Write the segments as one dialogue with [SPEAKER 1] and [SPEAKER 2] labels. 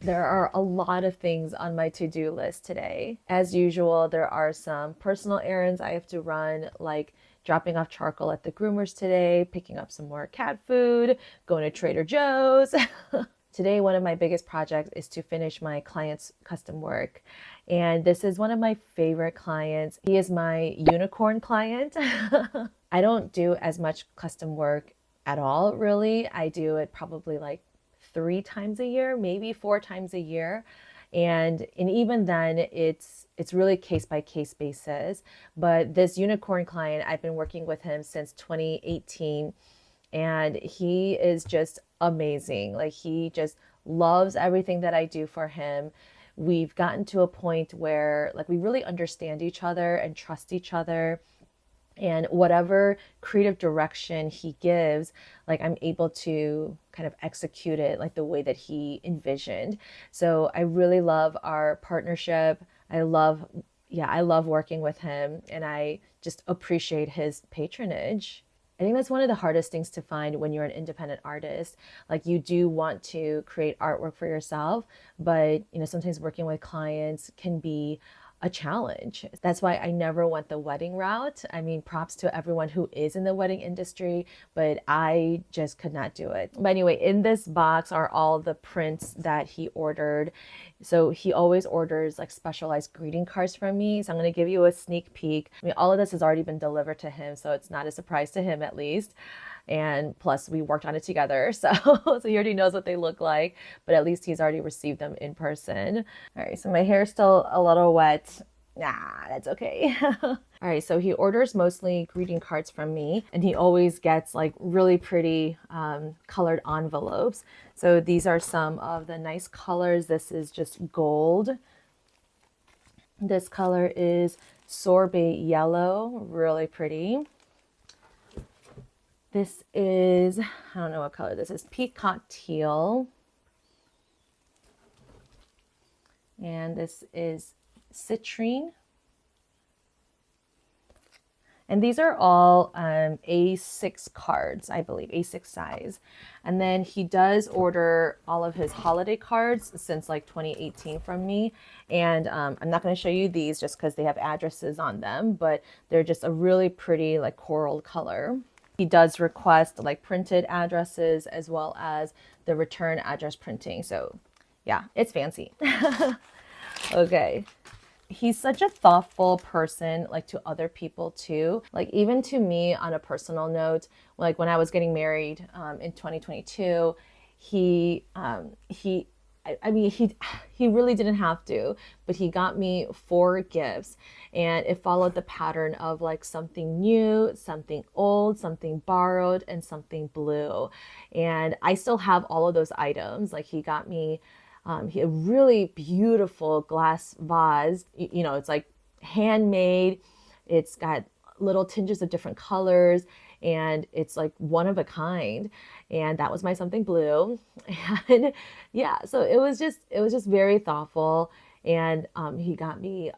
[SPEAKER 1] There are a lot of things on my to-do list today. As usual, there are some personal errands I have to run, like dropping off charcoal at the groomers today, picking up some more cat food, going to Trader Joe's. Today, one of my biggest projects is to finish my client's custom work. And this is one of my favorite clients. He is my unicorn client. I don't do as much custom work at all, really. I do it probably like 3 times a year, maybe 4 times a year. And even then it's really case by case basis. But this unicorn client, I've been working with him since 2018, and he is just amazing. Like, he just loves everything that I do for him. We've gotten to a point where like we really understand each other and trust each other, and whatever creative direction he gives, like I'm able to kind of execute it like the way that he envisioned. So I really love our partnership. I love working with him, and I just appreciate his patronage. I think that's one of the hardest things to find when you're an independent artist. Like, you do want to create artwork for yourself, but sometimes working with clients can be a challenge. That's why I never went the wedding route. I mean, props to everyone who is in the wedding industry, but I just could not do it. But anyway, in this box are all the prints that he ordered. So he always orders like specialized greeting cards from me. So I'm going to give you a sneak peek. I mean, all of this has already been delivered to him, so it's not a surprise to him, at least. And plus, we worked on it together, so he already knows what they look like, but at least he's already received them in person. All right, so my hair's still a little wet. Nah, that's okay. All right, so he orders mostly greeting cards from me, and he always gets like really pretty colored envelopes. So these are some of the nice colors. This is just gold. This color is sorbet yellow, really pretty. This is, I don't know what color this is, peacock teal. And this is citrine. And these are all A6 cards, I believe, A6 size. And then he does order all of his holiday cards since like 2018 from me. And I'm not going to show you these just because they have addresses on them, but they're just a really pretty like coral color. He does request like printed addresses as well as the return address printing. So yeah, it's fancy. Okay. He's such a thoughtful person, like to other people too. Like, even to me on a personal note, like when I was getting married in 2022, he really didn't have to, but he got me 4 gifts, and it followed the pattern of like something new, something old, something borrowed, and something blue. And I still have all of those items. Like, he got me a really beautiful glass vase. It's like handmade. It's got little tinges of different colors, and it's like one of a kind. And that was my something blue. And yeah, so it was just very thoughtful. And he got me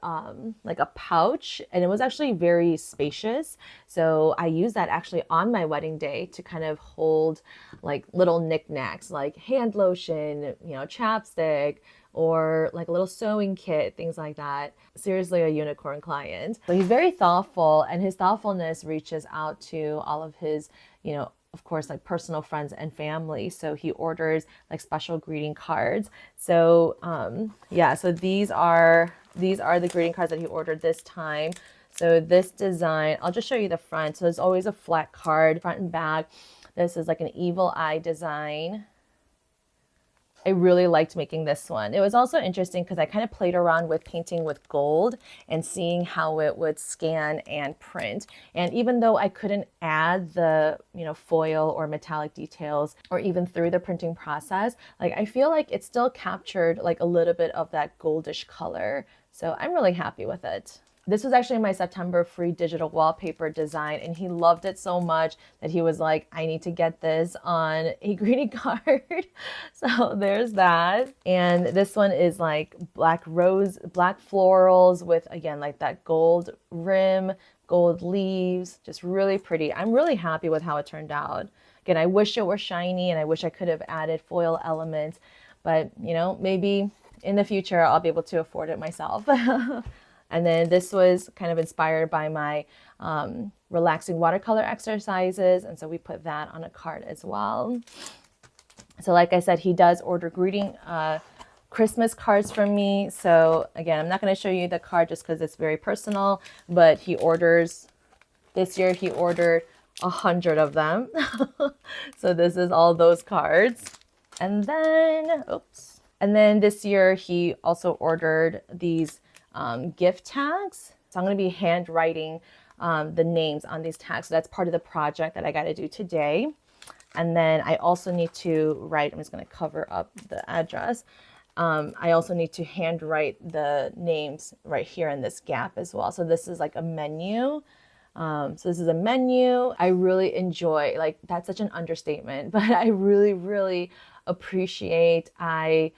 [SPEAKER 1] like a pouch, and it was actually very spacious. So I used that actually on my wedding day to kind of hold like little knickknacks, like hand lotion, chapstick, or like a little sewing kit, things like that. Seriously, a unicorn client. So he's very thoughtful, and his thoughtfulness reaches out to all of his, of course, like personal friends and family. So he orders like special greeting cards. So so these are the greeting cards that he ordered this time. So this design, I'll just show you the front. So there's always a flat card, front and back. This is like an evil eye design. I really liked making this one. It was also interesting because I kind of played around with painting with gold and seeing how it would scan and print. And even though I couldn't add the, foil or metallic details or even through the printing process, like I feel like it still captured like a little bit of that goldish color. So I'm really happy with it. This was actually my September free digital wallpaper design, and he loved it so much that he was like, I need to get this on a greeting card. So there's that. And this one is like black florals with, again, like that gold rim, gold leaves, just really pretty. I'm really happy with how it turned out. Again, I wish it were shiny, and I wish I could have added foil elements, But, maybe in the future I'll be able to afford it myself. And then this was kind of inspired by my relaxing watercolor exercises. And so we put that on a card as well. So like I said, he does order greeting Christmas cards from me. So again, I'm not going to show you the card just because it's very personal, but this year he ordered 100 of them. So this is all those cards. And then this year he also ordered these gift tags. So I'm going to be handwriting the names on these tags. So that's part of the project that I got to do today. And then I also need to write, I'm just going to cover up the address. I also need to handwrite the names right here in this gap as well. So this is like a menu. So this is a menu. I really enjoy, like, that's such an understatement, but I really, really appreciate, I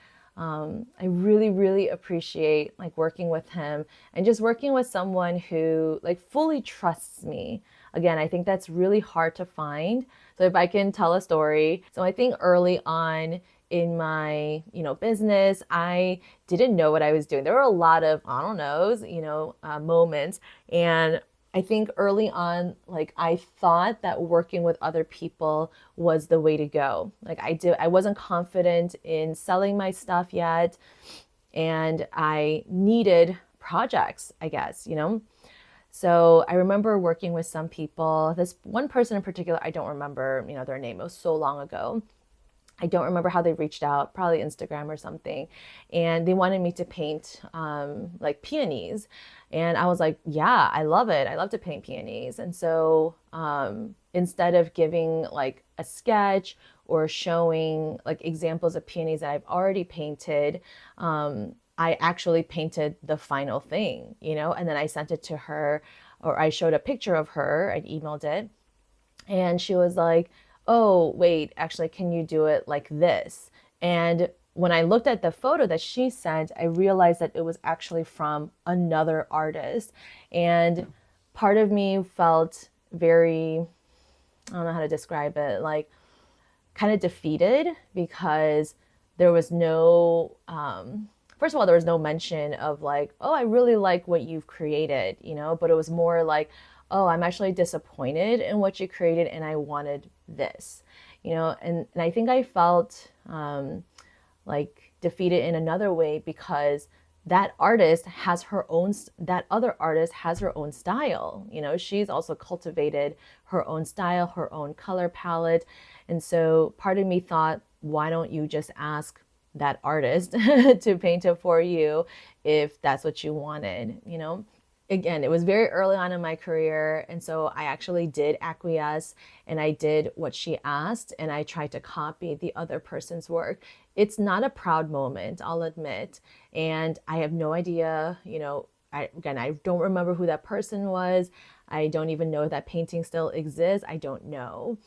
[SPEAKER 1] really, really appreciate like working with him and just working with someone who like fully trusts me. Again, I think that's really hard to find. So if I can tell a story. So I think early on in my, business, I didn't know what I was doing. There were a lot of, I don't know, moments. And I think early on, like I thought that working with other people was the way to go. Like I wasn't confident in selling my stuff yet. And I needed projects, I guess, So I remember working with some people. This one person in particular, I don't remember, their name. It was so long ago. I don't remember how they reached out, probably Instagram or something. And they wanted me to paint like peonies. And I was like, yeah, I love it. I love to paint peonies. And so instead of giving like a sketch or showing like examples of peonies that I've already painted, I actually painted the final thing, and then I sent it to her, or I showed a picture of her, I emailed it. And she was like, oh, wait, actually, can you do it like this? And when I looked at the photo that she sent, I realized that it was actually from another artist. And part of me felt very, I don't know how to describe it, like kind of defeated because there was no, first of all, there was no mention of like, oh, I really like what you've created, but it was more like, oh, I'm actually disappointed in what you created and I wanted this, and I think I felt like defeated in another way because that other artist has her own style. She's also cultivated her own style, her own color palette. And so part of me thought, why don't you just ask that artist to paint it for you if that's what you wanted, Again, it was very early on in my career. And so I actually did acquiesce and I did what she asked and I tried to copy the other person's work. It's not a proud moment, I'll admit. And I have no idea, I don't remember who that person was. I don't even know if that painting still exists. I don't know.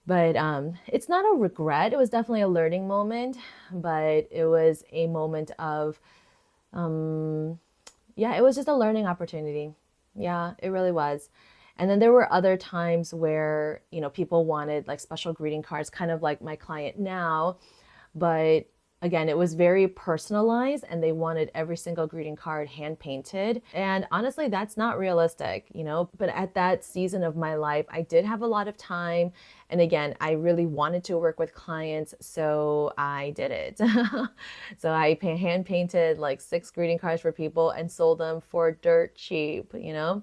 [SPEAKER 1] But it's not a regret. It was definitely a learning moment, but it was a moment of, it was just a learning opportunity. Yeah, it really was. And then there were other times where, people wanted like special greeting cards, kind of like my client now. But again, it was very personalized and they wanted every single greeting card hand painted. And honestly, that's not realistic, but at that season of my life, I did have a lot of time. And again, I really wanted to work with clients, so I did it. So I hand painted like 6 greeting cards for people and sold them for dirt cheap, And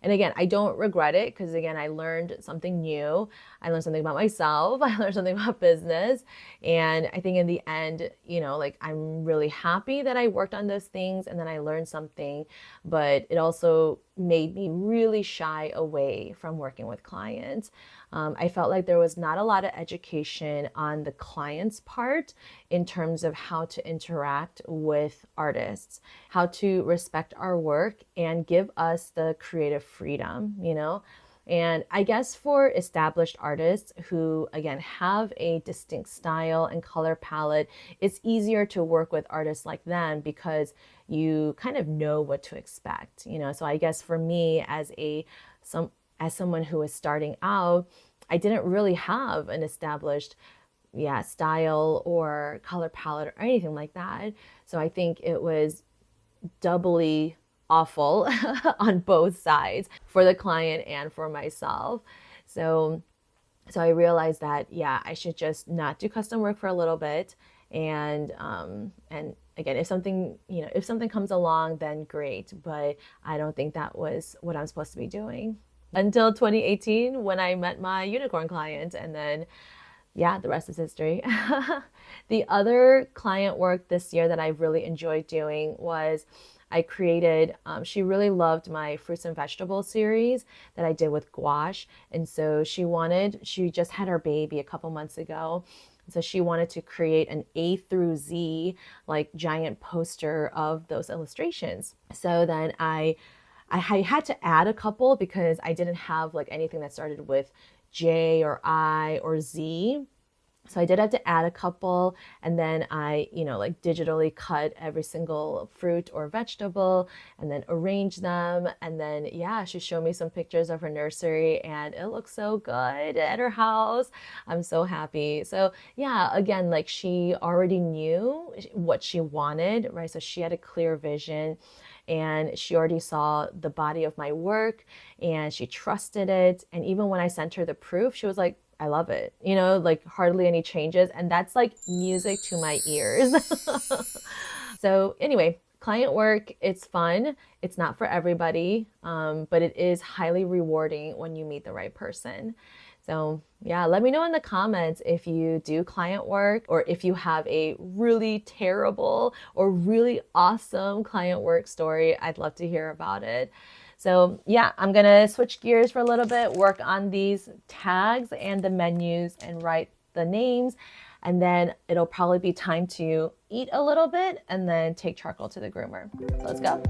[SPEAKER 1] again, I don't regret it because again, I learned something new. I learned something about myself. I learned something about business. And I think in the end, like I'm really happy that I worked on those things and then I learned something, but it also made me really shy away from working with clients. I felt like there was not a lot of education on the client's part in terms of how to interact with artists, how to respect our work and give us the creative freedom, And I guess for established artists who, again, have a distinct style and color palette, it's easier to work with artists like them because you kind of know what to expect, So I guess for me as someone who is starting out, I didn't really have an established style or color palette or anything like that. So I think it was doubly awful on both sides for the client and for myself. So I realized that, yeah, I should just not do custom work for a little bit. And again, if something comes along, then great. But I don't think that was what I'm supposed to be doing until 2018 when I met my unicorn client. And then, yeah, the rest is history. The other client work this year that I really enjoyed doing was I created, she really loved my fruits and vegetables series that I did with gouache. And so she just had her baby a couple months ago. So she wanted to create an A through Z, like giant poster of those illustrations. So then I had to add a couple because I didn't have like anything that started with J or I or Z. So I did have to add a couple, and then I, like digitally cut every single fruit or vegetable and then arrange them. And then, yeah, she showed me some pictures of her nursery and it looks so good at her house. I'm so happy. So yeah, again, like she already knew what she wanted, right? So she had a clear vision and she already saw the body of my work and she trusted it. And even when I sent her the proof, she was like, I love it, like hardly any changes. And that's like music to my ears. So anyway, client work, it's fun. It's not for everybody, but it is highly rewarding when you meet the right person. So yeah, let me know in the comments if you do client work or if you have a really terrible or really awesome client work story. I'd love to hear about it. So yeah, I'm gonna switch gears for a little bit, work on these tags and the menus and write the names. And then it'll probably be time to eat a little bit and then take charcoal to the groomer. So let's go.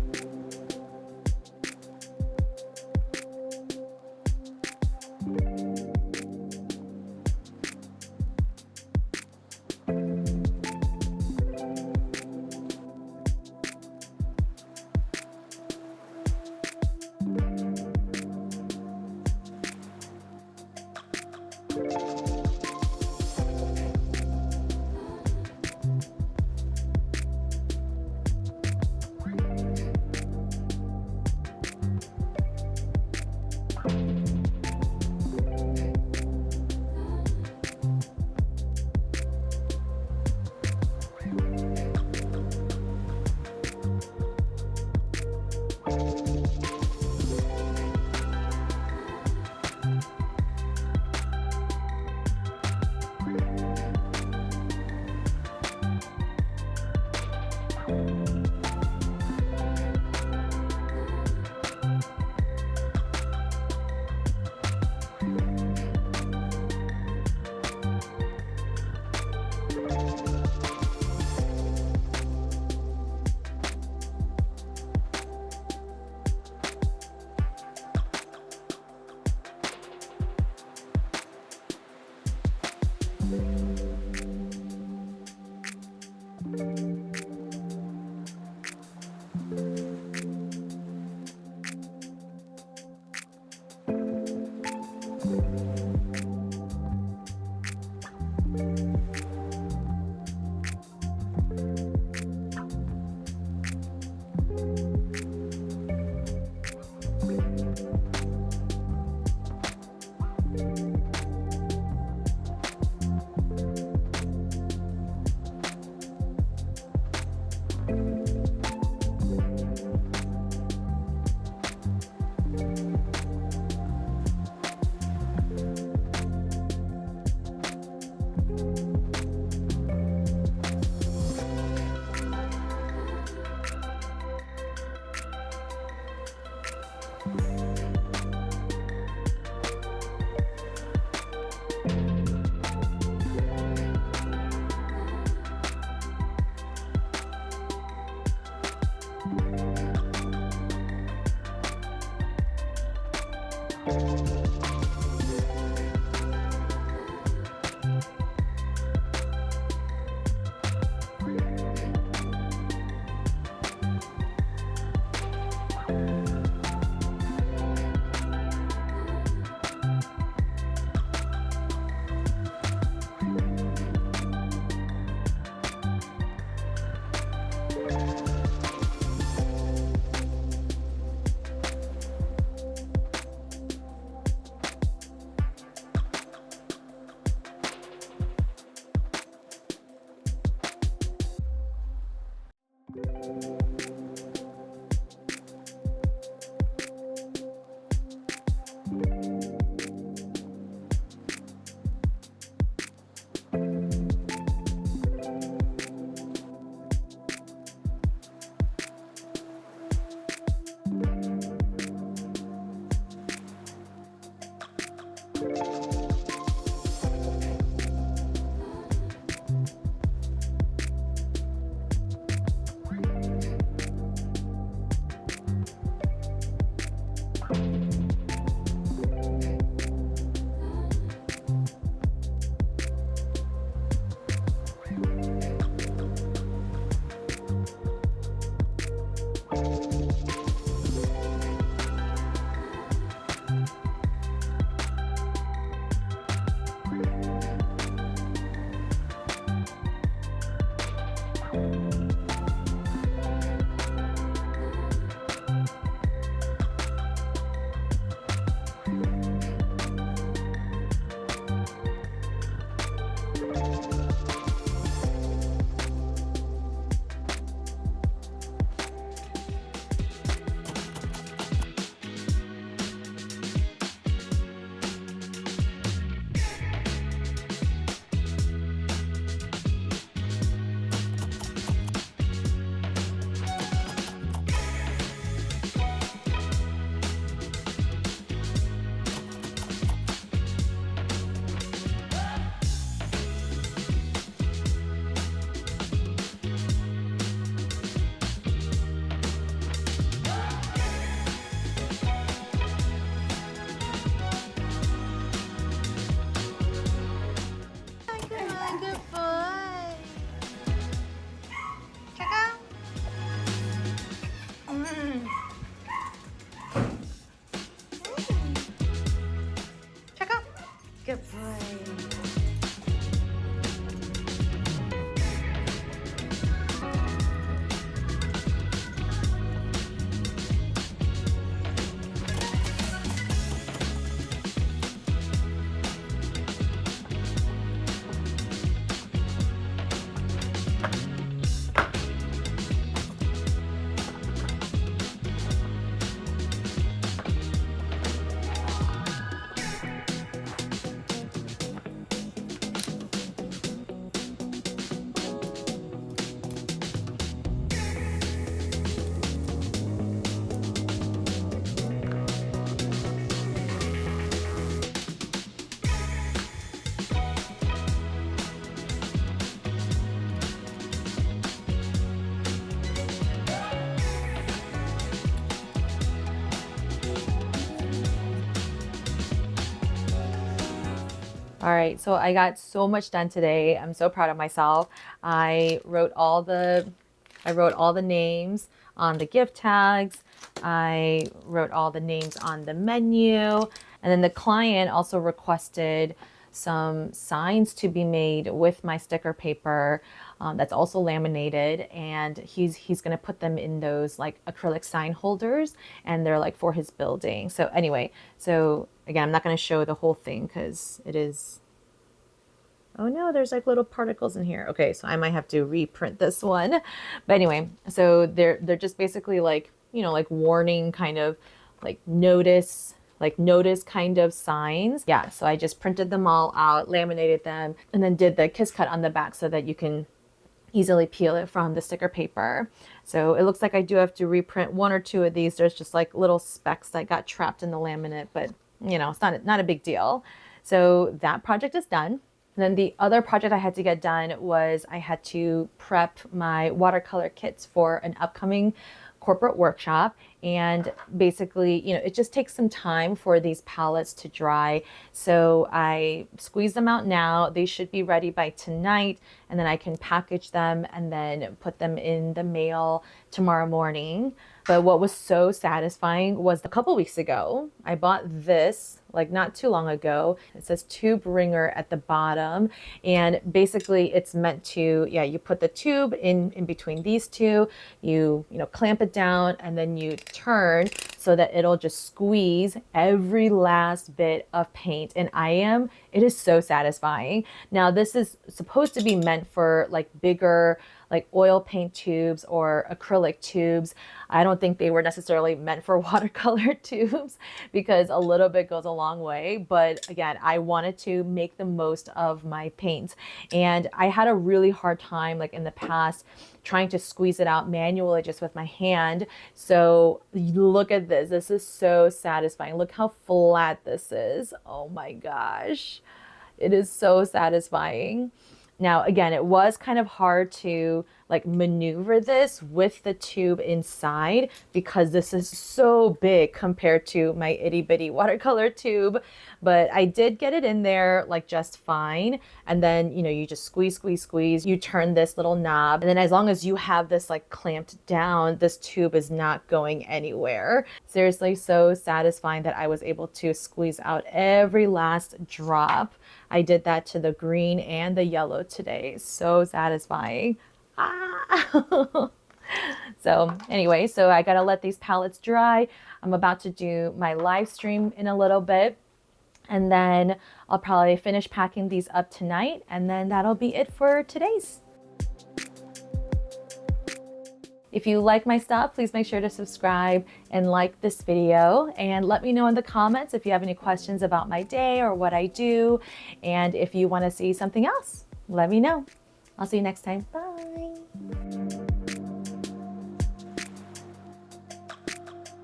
[SPEAKER 1] Good boy. All right, so I got so much done today. I'm so proud of myself. I wrote all the names on the gift tags. I wrote all the names on the menu. And then the client also requested some signs to be made with my sticker paper that's also laminated, and he's going to put them in those like acrylic sign holders, and they're like for his building. So anyway, so again, I'm not going to show the whole thing because it is, oh no, there's like little particles in here. Okay, so I might have to reprint this one. But anyway, so they're just basically like, you know, like warning kind of like notice kind of signs. Yeah, so I just printed them all out, laminated them, and then did the kiss cut on the back so that you can easily peel it from the sticker paper. So it looks like I do have to reprint one or two of these. There's just like little specks that got trapped in the laminate, but you know, it's not a big deal. So that project is done. And then the other project I had to get done was I had to prep my watercolor kits for an upcoming corporate workshop. And basically, you know, it just takes some time for these palettes to dry. So I squeeze them out now. They should be ready by tonight, and then I can package them and then put them in the mail tomorrow morning. But what was so satisfying was a couple weeks ago, I bought this, like not too long ago. It says tube ringer at the bottom. And basically it's meant to, yeah, you put the tube in between these two, you know, clamp it down, and then you turn so that it'll just squeeze every last bit of paint. And it is so satisfying. Now, this is supposed to be meant for like bigger, like oil paint tubes or acrylic tubes. I don't think they were necessarily meant for watercolor tubes because a little bit goes a long way. But again, I wanted to make the most of my paint. And I had a really hard time, like in the past, trying to squeeze it out manually just with my hand. So look at this. This is so satisfying. Look how flat this is. Oh my gosh. It is so satisfying. Now, again, it was kind of hard to like maneuver this with the tube inside because this is so big compared to my itty bitty watercolor tube. But I did get it in there like just fine. And then, you just squeeze, squeeze, squeeze. You turn this little knob. And then as long as you have this like clamped down, this tube is not going anywhere. Seriously, so satisfying that I was able to squeeze out every last drop. I did that to the green and the yellow today. So satisfying. Ah. So anyway, so I gotta let these palettes dry. I'm about to do my live stream in a little bit. And then I'll probably finish packing these up tonight. And then that'll be it for today's. If you like my stuff, please make sure to subscribe and like this video, and let me know in the comments if you have any questions about my day or what I do. And if you want to see something else, let me know. I'll see you next time.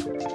[SPEAKER 1] Bye.